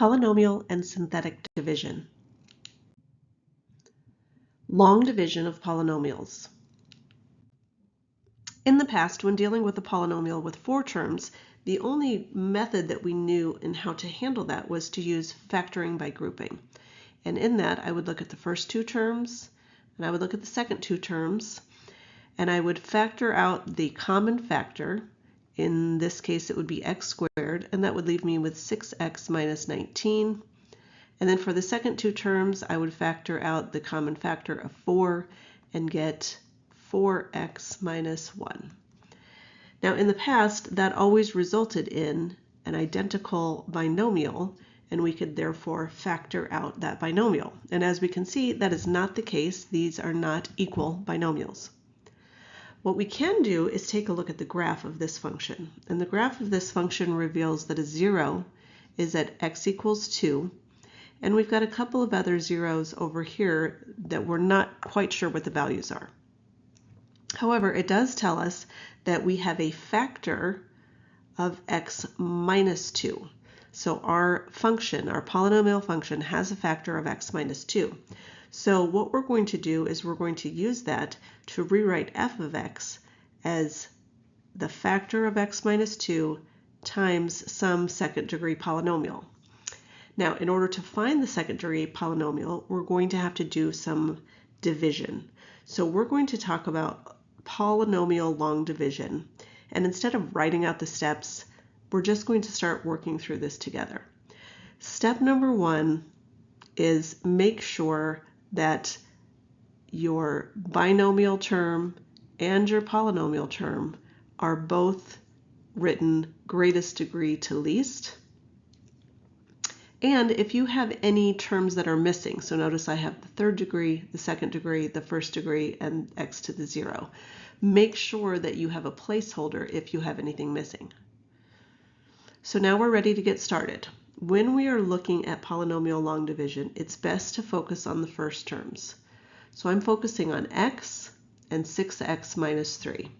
Polynomial and synthetic division. Long division of polynomials. In the past, when dealing with a polynomial with 4 terms, the only method that we knew in how to handle that was to use factoring by grouping. And in that, I would look at the first 2 terms, and I would look at the second 2 terms, and I would factor out the common factor. In this case, it would be x squared, and that would leave me with 6x minus 19. And then for the second 2 terms, I would factor out the common factor of 4 and get 4x minus 1. Now in the past, that always resulted in an identical binomial, and we could therefore factor out that binomial. And as we can see, that is not the case. These are not equal binomials. What we can do is take a look at the graph of this function. And the graph of this function reveals that a 0 is at x equals 2. And we've got a couple of other zeros over here that we're not quite sure what the values are. However, it does tell us that we have a factor of x minus 2. So our function, our polynomial function, has a factor of x minus 2. So what we're going to do is we're going to use that to rewrite f of x as the factor of x minus 2 times some second degree polynomial. Now, in order to find the second degree polynomial, we're going to have to do some division. So we're going to talk about polynomial long division. And instead of writing out the steps, we're just going to start working through this together. Step number 1 is make sure that your binomial term and your polynomial term are both written greatest degree to least. And if you have any terms that are missing, so notice I have the third degree, the second degree, the first degree, and x to the 0. Make sure that you have a placeholder if you have anything missing. So now we're ready to get started. When we are looking at polynomial long division, it's best to focus on the first terms. So I'm focusing on x and 6x minus 3.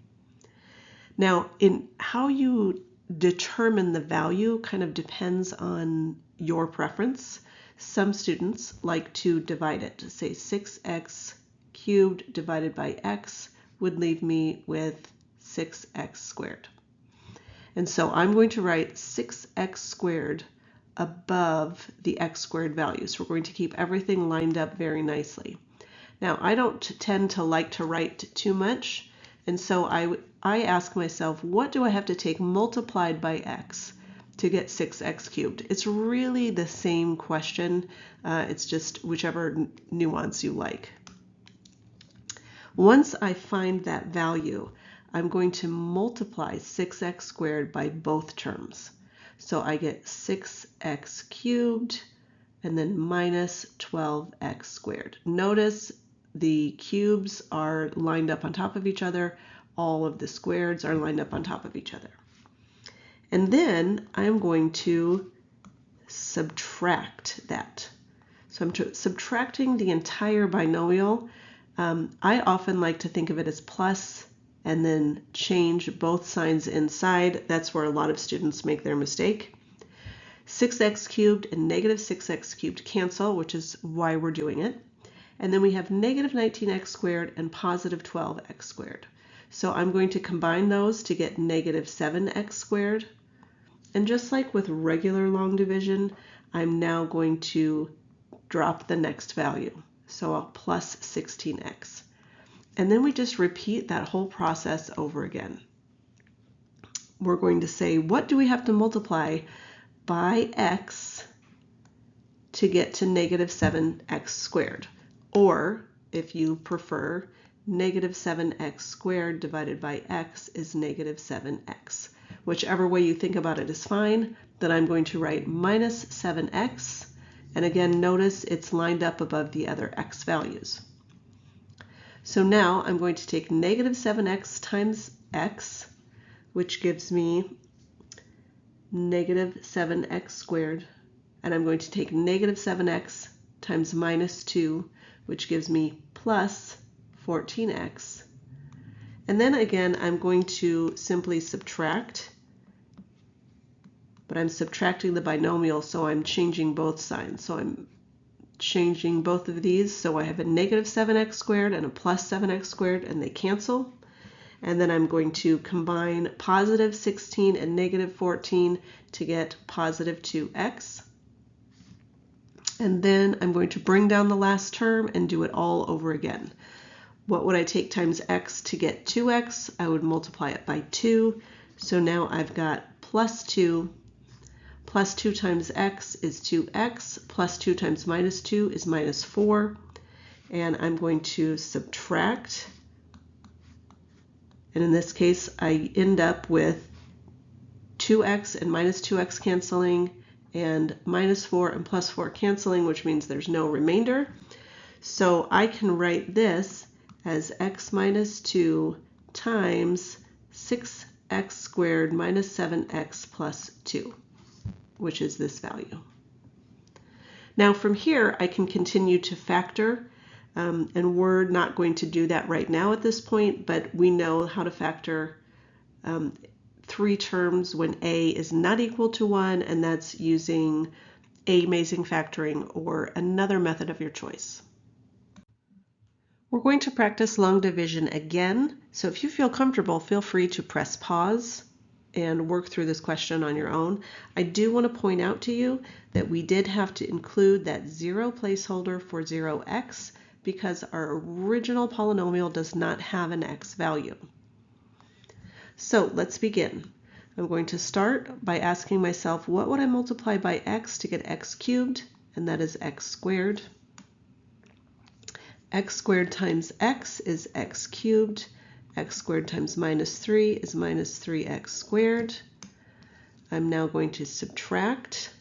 Now, in how you determine the value kind of depends on your preference. Some students like to divide it. Say 6x cubed divided by x would leave me with 6x squared. And so I'm going to write 6x squared above the x squared value. So we're going to keep everything lined up very nicely. Now, I don't tend to like to write too much, and so I ask myself, what do I have to take multiplied by x to get 6x cubed? It's really the same question. It's just whichever nuance you like. Once I find that value, I'm going to multiply 6x squared by both terms. So I get 6x cubed and then minus 12x squared. Notice the cubes are lined up on top of each other. All of the squareds are lined up on top of each other. And then I'm going to subtract that. So I'm subtracting the entire binomial. I often like to think of it as plus and then change both signs inside. That's where a lot of students make their mistake. 6x cubed and negative 6x cubed cancel, which is why we're doing it. And then we have negative 19x squared and positive 12x squared. So I'm going to combine those to get negative 7x squared. And just like with regular long division, I'm now going to drop the next value. So I'll plus 16x. And then we just repeat that whole process over again. We're going to say, what do we have to multiply by x to get to negative 7x squared? Or, if you prefer, negative 7x squared divided by x is negative 7x. Whichever way you think about it is fine. Then I'm going to write minus 7x. And again, notice it's lined up above the other x values. So now I'm going to take negative 7x times x, which gives me negative 7x squared. And I'm going to take negative 7x times minus 2, which gives me plus 14x. And then again, I'm going to simply subtract but I'm subtracting the binomial, so I'm changing both signs. So I'm changing both of these, so I have a negative 7x squared and a plus 7x squared, and they cancel. And then I'm going to combine positive 16 and negative 14 to get positive 2x. And then I'm going to bring down the last term and do it all over again. What would I take times x to get 2x? I would multiply it by 2. So now I've got plus 2. Plus 2 times x is 2x. Plus 2 times minus 2 is minus 4. And I'm going to subtract. And in this case, I end up with 2x and minus 2x canceling, and minus 4 and plus 4 canceling, which means there's no remainder. So I can write this as x minus 2 times 6x squared minus 7x plus 2, which is this value. Now from here, I can continue to factor. And we're not going to do that right now at this point, but we know how to factor 3 terms when a is not equal to 1, and that's using amazing factoring or another method of your choice. We're going to practice long division again, so if you feel comfortable, feel free to press pause and work through this question on your own. I do want to point out to you that we did have to include that 0 placeholder for 0x, because our original polynomial does not have an x value. So let's begin. I'm going to start by asking myself, what would I multiply by x to get x cubed? And that is x squared. X squared times x is x cubed. X squared times minus 3 is minus 3x squared. I'm now going to subtract.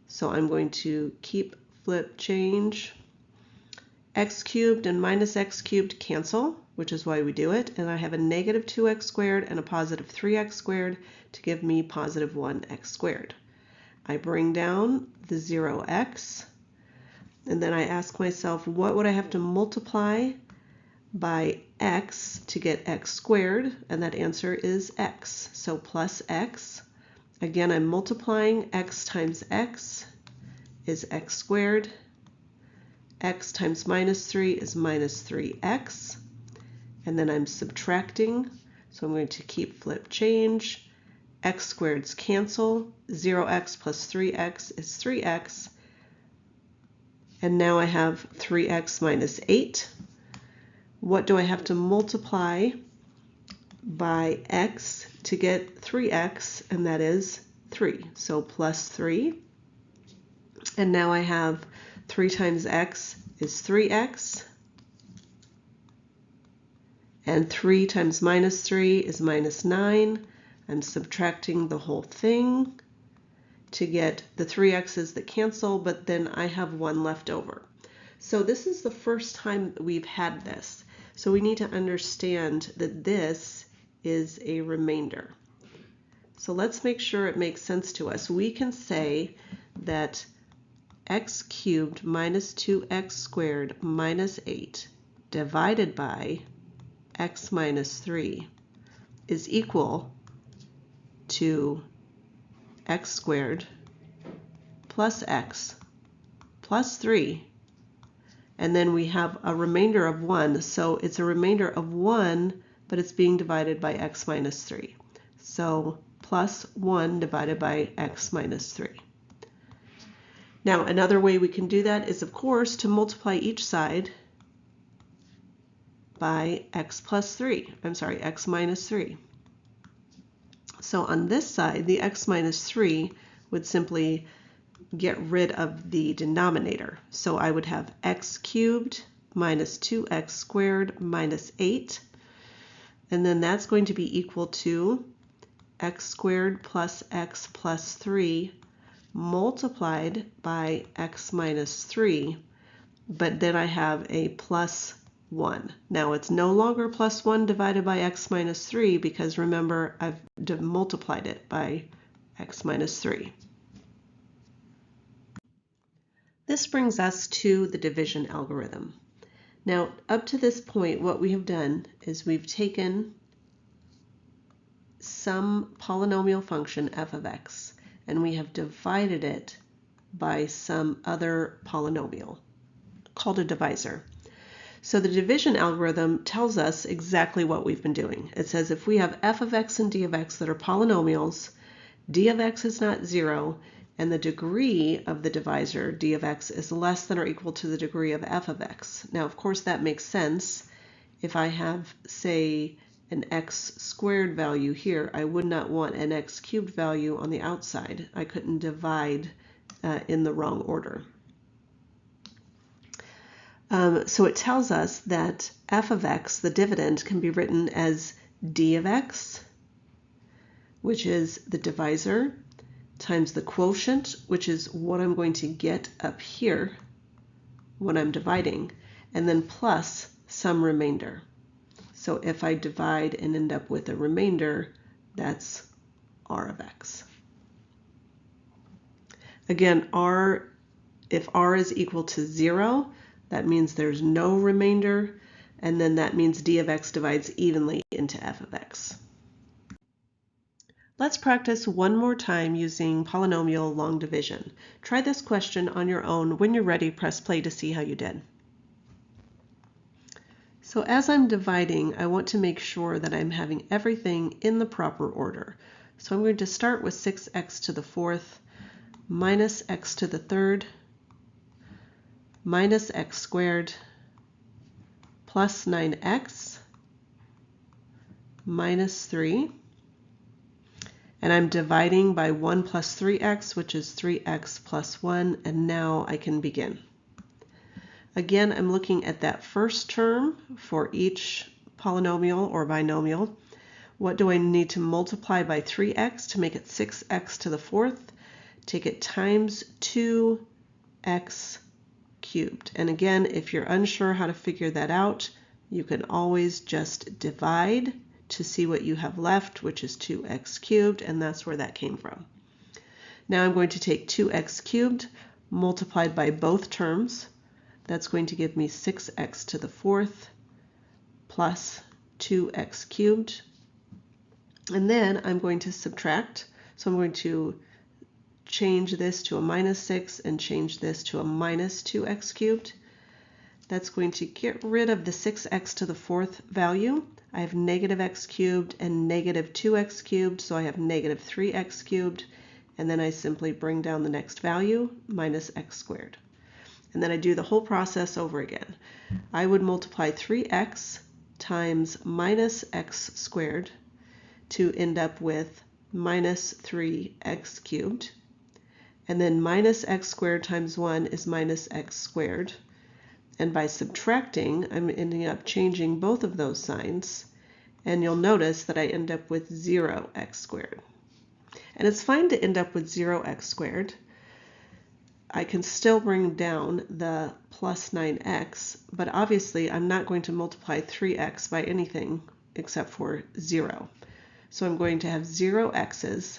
So I'm going to keep flip change. X cubed and minus x cubed cancel, which is why we do it, and I have a negative 2x squared and a positive 3x squared to give me positive 1x squared. I bring down the 0x, and then I ask myself, what would I have to multiply by x to get x squared? And that answer is x, so plus x. Again, I'm multiplying. X times x is x squared. X times minus 3 is minus 3x, and then I'm subtracting, so I'm going to keep flip change. X squareds cancel. 0x plus 3x is 3x, and now I have 3x minus 8. What do I have to multiply by x to get 3x? And that is 3, so plus 3. And now I have 3 times x is 3x, and 3 times minus 3 is minus 9. I'm subtracting the whole thing to get the 3x's that cancel, but then I have 1 left over. So this is the first time that we've had this. So we need to understand that this is a remainder. So let's make sure it makes sense to us. We can say that x cubed minus 2x squared minus 8 divided by x minus 3 is equal to x squared plus x plus 3, and then we have a remainder of 1, so it's a remainder of 1, but it's being divided by x minus 3. So plus 1 divided by x minus 3. Now another way we can do that is, of course, to multiply each side by x minus 3. So on this side, the x minus 3 would simply get rid of the denominator. So I would have x cubed minus 2x squared minus 8, and then that's going to be equal to x squared plus x plus 3 multiplied by x minus 3, but then I have a plus 1. Now it's no longer plus 1 divided by x minus 3, because remember, I've multiplied it by x minus 3. This brings us to the division algorithm. Now up to this point, what we have done is we've taken some polynomial function f of x, and we have divided it by some other polynomial called a divisor. So the division algorithm tells us exactly what we've been doing. It says if we have f of x and d of x that are polynomials, d of x is not 0, and the degree of the divisor, d of x, is less than or equal to the degree of f of x. Now, of course, that makes sense. If I have, say, an x squared value here, I would not want an x cubed value on the outside. I couldn't divide in the wrong order. So it tells us that f of x, the dividend, can be written as d of x, which is the divisor, times the quotient, which is what I'm going to get up here when I'm dividing, and then plus some remainder. So if I divide and end up with a remainder, that's r of x. Again, if r is equal to 0, that means there's no remainder, and then that means d of x divides evenly into f of x. Let's practice one more time using polynomial long division. Try this question on your own. When you're ready, press play to see how you did. So as I'm dividing, I want to make sure that I'm having everything in the proper order. So I'm going to start with 6x to the 4th minus x to the 3rd minus x squared plus 9x minus 3. And I'm dividing by 1 plus 3x, which is 3x plus 1, and now I can begin. Again, I'm looking at that first term for each polynomial or binomial. What do I need to multiply by 3x to make it 6x to the 4th? Take it times 2x cubed. And again, if you're unsure how to figure that out, you can always just divide to see what you have left, which is 2x cubed, and that's where that came from. Now I'm going to take 2x cubed multiplied by both terms. That's going to give me 6x to the 4th plus 2x cubed. And then I'm going to subtract. So I'm going to change this to a minus 6 and change this to a minus 2x cubed. That's going to get rid of the 6x to the 4th value. I have negative x cubed and negative 2x cubed, so I have negative 3x cubed, and then I simply bring down the next value, minus x squared. And then I do the whole process over again. I would multiply 3x times minus x squared to end up with minus 3x cubed, and then minus x squared times 1 is minus x squared. And by subtracting, I'm ending up changing both of those signs, and you'll notice that I end up with 0x squared. And it's fine to end up with 0x squared. I can still bring down the plus 9x, but obviously I'm not going to multiply 3x by anything except for 0. So I'm going to have 0 x's,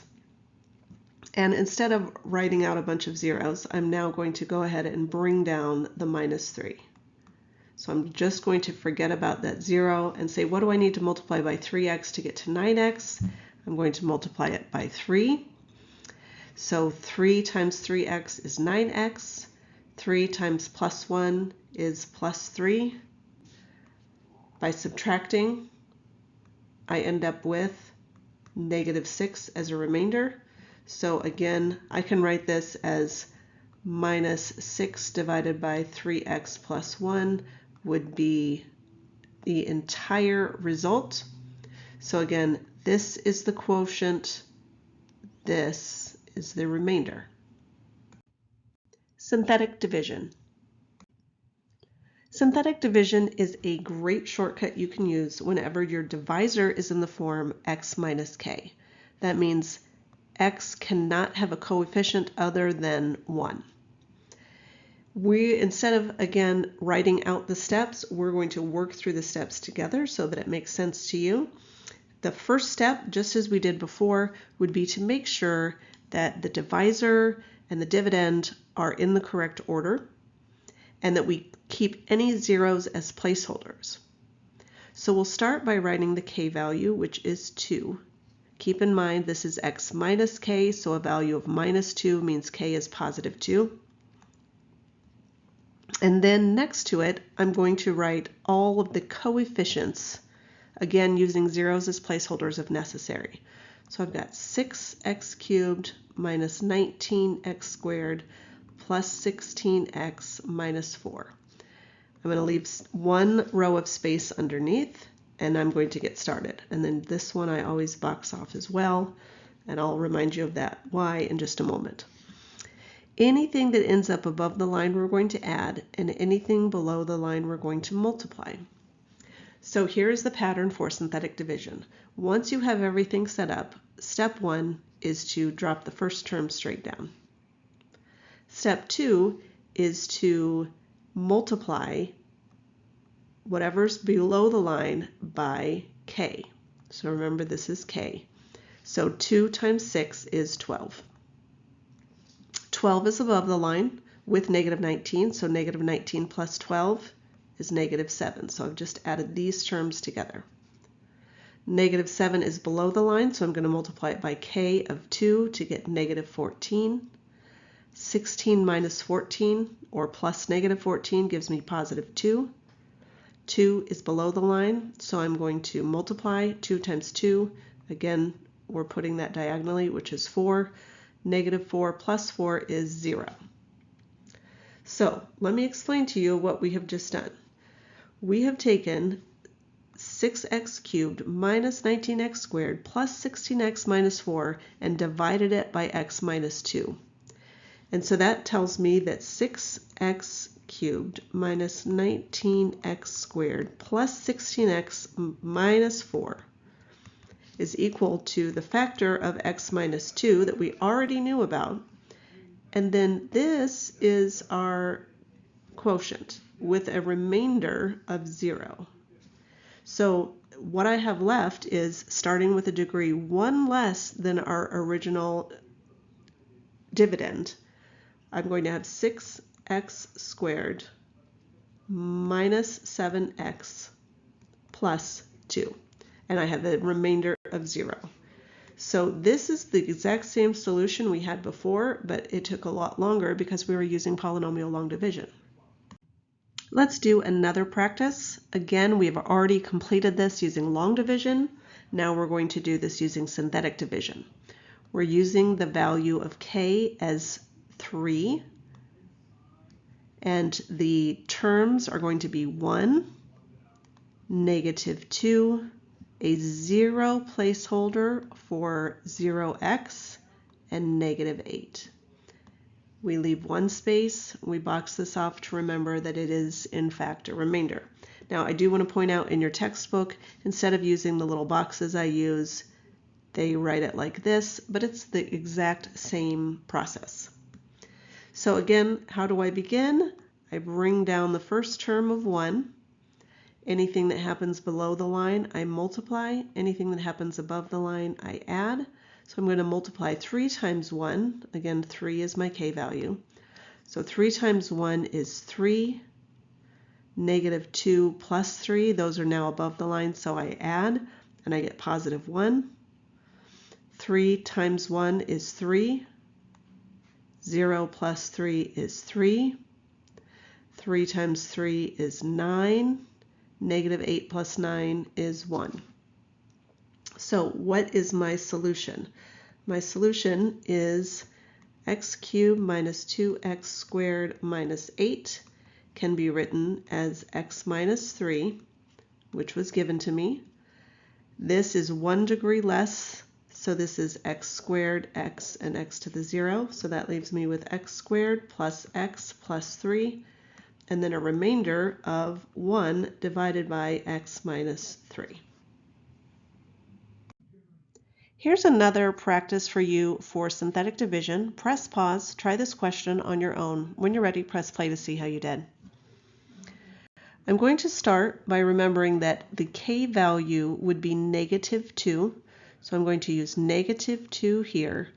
and instead of writing out a bunch of zeros, I'm now going to go ahead and bring down the minus 3. So I'm just going to forget about that 0 and say, what do I need to multiply by 3x to get to 9x? I'm going to multiply it by 3. So 3 times 3x is 9x. 3 times plus 1 is plus 3. By subtracting, I end up with negative 6 as a remainder. So again, I can write this as minus 6 divided by 3x plus 1 would be the entire result. So again, this is the quotient, this is the remainder. Synthetic division. Synthetic division is a great shortcut you can use whenever your divisor is in the form x minus k. That means x cannot have a coefficient other than 1. Instead of, again, writing out the steps, we're going to work through the steps together so that it makes sense to you. The first step, just as we did before, would be to make sure that the divisor and the dividend are in the correct order, and that we keep any zeros as placeholders. So we'll start by writing the k value, which is 2. Keep in mind this is x minus k, so a value of minus 2 means k is positive 2. And then next to it, I'm going to write all of the coefficients, again using zeros as placeholders if necessary. So I've got 6x cubed minus 19x squared plus 16x minus 4. I'm going to leave one row of space underneath, and I'm going to get started. And then this one I always box off as well, and I'll remind you of that y in just a moment. Anything that ends up above the line we're going to add, and anything below the line we're going to multiply. So here's the pattern for synthetic division. Once you have everything set up, step 1 is to drop the first term straight down. Step 2 is to multiply whatever's below the line by k. So remember, this is k. So 2 times 6 is 12. 12 is above the line with negative 19, so negative 19 plus 12 is negative 7. So I've just added these terms together. Negative 7 is below the line, so I'm going to multiply it by k of 2 to get negative 14. 16 minus 14, or plus negative 14, gives me positive 2. 2 is below the line, so I'm going to multiply 2 times 2. Again, we're putting that diagonally, which is 4. Negative 4 plus 4 is 0. So let me explain to you what we have just done. We have taken 6x cubed minus 19x squared plus 16x minus 4 and divided it by x minus 2. And so that tells me that 6x cubed minus 19x squared plus 16x minus 4 is equal to the factor of x minus 2 that we already knew about. And then this is our quotient with a remainder of 0. So what I have left is, starting with a degree 1 less than our original dividend, I'm going to have 6x squared minus 7x plus 2. And I have a remainder of 0. So this is the exact same solution we had before, but it took a lot longer because we were using polynomial long division. Let's do another practice. Again, we have already completed this using long division. Now we're going to do this using synthetic division. We're using the value of k as 3, and the terms are going to be 1, negative 2, a 0 placeholder for 0x, and negative 8. We leave one space. We box this off to remember that it is, in fact, a remainder. Now, I do want to point out, in your textbook, instead of using the little boxes I use, they write it like this, but it's the exact same process. So again, how do I begin? I bring down the first term of 1. Anything that happens below the line, I multiply. Anything that happens above the line, I add. So I'm going to multiply 3 times 1. Again, 3 is my k value. So 3 times 1 is 3. Negative 2 plus 3, those are now above the line, so I add, and I get positive 1. 3 times 1 is 3. 0 plus 3 is 3. 3 times 3 is 9. Negative 8 plus 9 is 1. So what is my solution? My solution is x cubed minus 2x squared minus 8 can be written as x minus 3, which was given to me. This is 1 degree less, so this is x squared, x, and x to the 0. So that leaves me with x squared plus x plus 3. And then a remainder of 1 divided by x minus 3. Here's another practice for you for synthetic division. Press pause, try this question on your own. When you're ready, press play to see how you did. I'm going to start by remembering that the k value would be negative 2. So I'm going to use negative 2 here.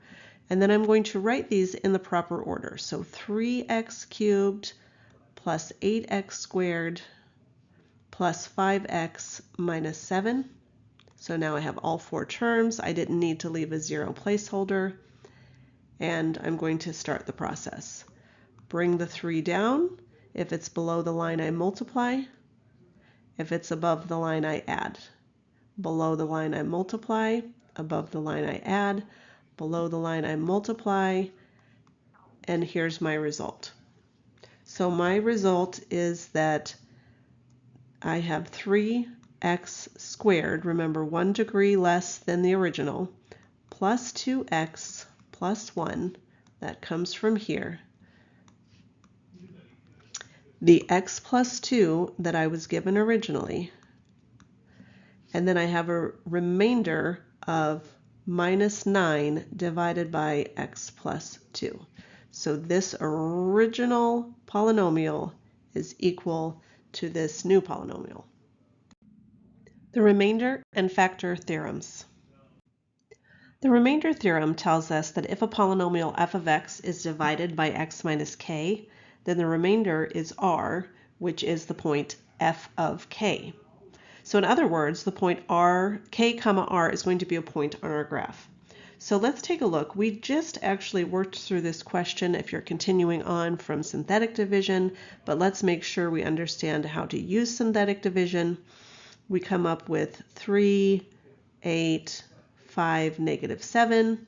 And then I'm going to write these in the proper order. So 3x cubed plus 8x squared plus 5x minus 7. So now I have all 4 terms. I didn't need to leave a 0 placeholder. And I'm going to start the process. Bring the 3 down. If it's below the line, I multiply. If it's above the line, I add. Below the line, I multiply. Above the line, I add. Below the line, I multiply. And here's my result. So my result is that I have 3x squared, remember 1 degree less than the original, plus 2x plus 1, that comes from here. The x plus 2 that I was given originally, and then I have a remainder of minus 9 divided by x plus 2. So this original polynomial is equal to this new polynomial. The remainder and factor theorems. The remainder theorem tells us that if a polynomial f of x is divided by x minus k, then the remainder is r, which is the point f of k. So in other words, the point k comma r is going to be a point on our graph. So let's take a look. We just actually worked through this question if you're continuing on from synthetic division, but let's make sure we understand how to use synthetic division. We come up with 3, 8, 5, negative 7.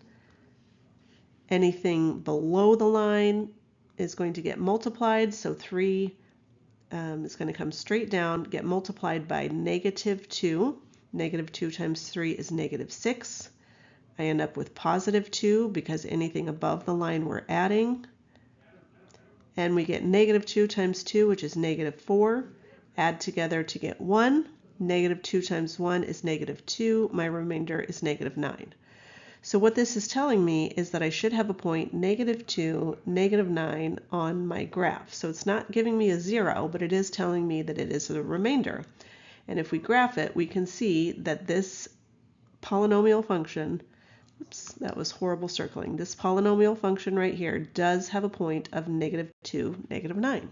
Anything below the line is going to get multiplied, so 3 is going to come straight down, get multiplied by negative 2. Negative 2 times 3 is negative 6. I end up with positive 2 because anything above the line we're adding. And we get negative 2 times 2, which is negative 4. Add together to get 1. Negative 2 times 1 is negative 2. My remainder is negative 9. So what this is telling me is that I should have a point negative 2, negative 9 on my graph. So it's not giving me a 0, but it is telling me that it is a remainder. And if we graph it, we can see that this polynomial function, oops, that was horrible circling. This polynomial function right here does have a point of negative 2, negative 9.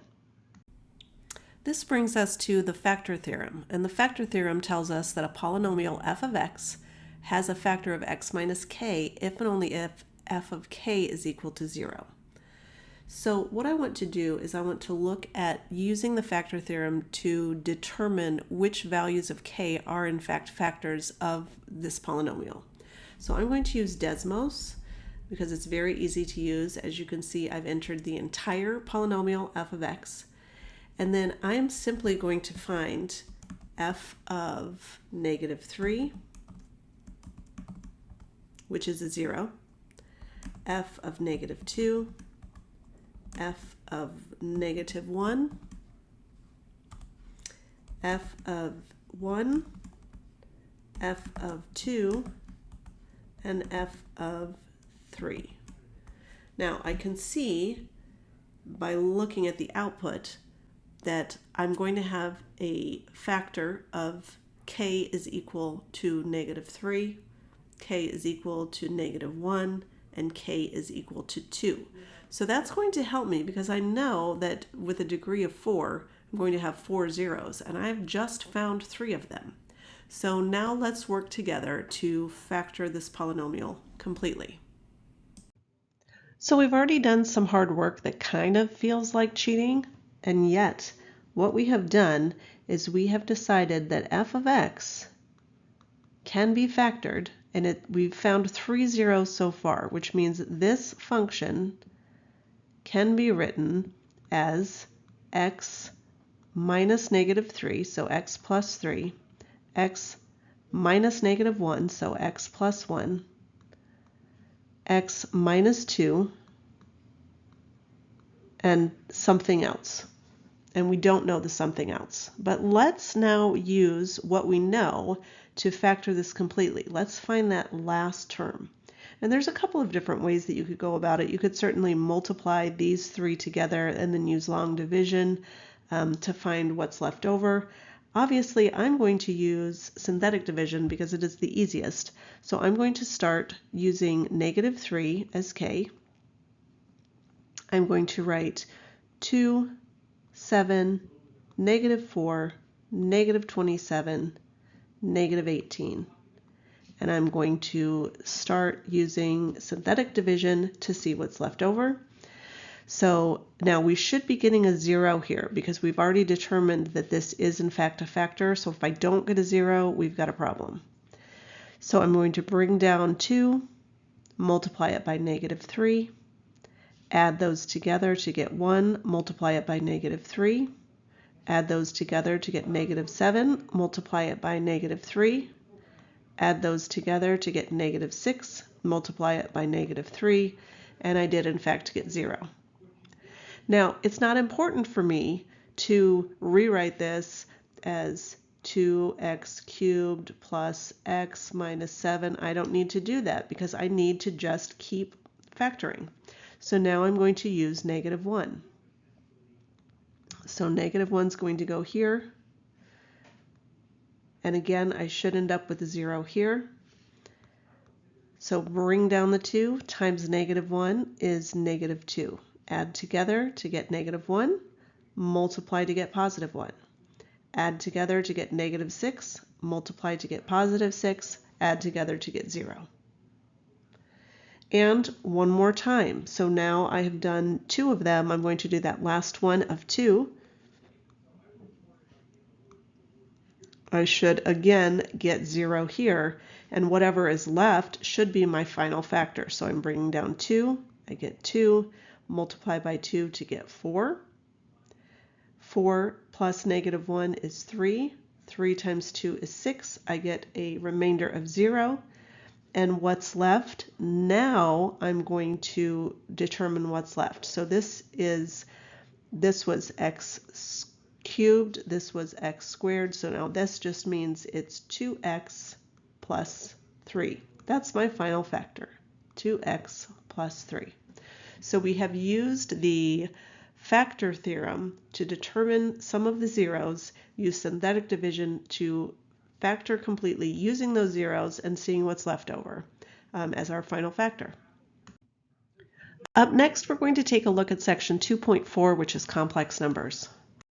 This brings us to the factor theorem, and the factor theorem tells us that a polynomial f of x has a factor of x minus k if and only if f of k is equal to 0. So what I want to do is I want to look at using the factor theorem to determine which values of k are in fact factors of this polynomial. So I'm going to use Desmos because it's very easy to use. As you can see, I've entered the entire polynomial f of x. And then I'm simply going to find f of negative 3, which is a 0, f of negative 2, f of negative 1, f of 1, f of 2, and f of 3. Now I can see by looking at the output that I'm going to have a factor of k is equal to negative 3, k is equal to negative 1, and k is equal to 2. So that's going to help me because I know that with a degree of 4, I'm going to have 4 zeros, and I've just found 3 of them. So now let's work together to factor this polynomial completely. So we've already done some hard work that kind of feels like cheating, and yet what we have done is we have decided that f of x can be factored, and we've found 3 zeros so far, which means this function can be written as x minus negative 3, so x plus 3, x minus negative 1, so x plus 1, x minus 2, and something else. And we don't know the something else. But let's now use what we know to factor this completely. Let's find that last term. And there's a couple of different ways that you could go about it. You could certainly multiply these 3 together and then use long division to find what's left over. Obviously, I'm going to use synthetic division because it is the easiest. So I'm going to start using negative 3 as k. I'm going to write 2, 7, negative 4, negative 27, negative 18. and I'm going to start using synthetic division to see what's left over. So now we should be getting a 0 here because we've already determined that this is in fact a factor. So if I don't get a 0, we've got a problem. So I'm going to bring down 2, multiply it by -3, add those together to get 1, multiply it by -3, add those together to get -7, multiply it by -3, add those together to get -6, multiply it by -3, and I did in fact get 0. Now, it's not important for me to rewrite this as 2x cubed plus x minus 7. I don't need to do that because I need to just keep factoring. So now I'm going to use -1. So -1 is going to go here. And again, I should end up with a 0 here. So bring down the 2 times -1 is -2. Add together to get -1, multiply to get +1. Add together to get -6, multiply to get +6, add together to get 0. And one more time. So now I have done 2 of them. I'm going to do that last one of 2. I should again get 0 here, and whatever is left should be my final factor. So I'm bringing down 2, I get 2, multiply by 2 to get 4. 4 plus -1 is 3. 3 times 2 is 6. I get a remainder of 0. And what's left? Now I'm going to determine what's left. So this was x cubed, this was x squared, so now this just means it's 2x plus 3. That's my final factor, 2x plus 3. So we have used the factor theorem to determine some of the zeros, use synthetic division to factor completely using those zeros and seeing what's left over as our final factor. Up next, we're going to take a look at section 2.4, which is complex numbers.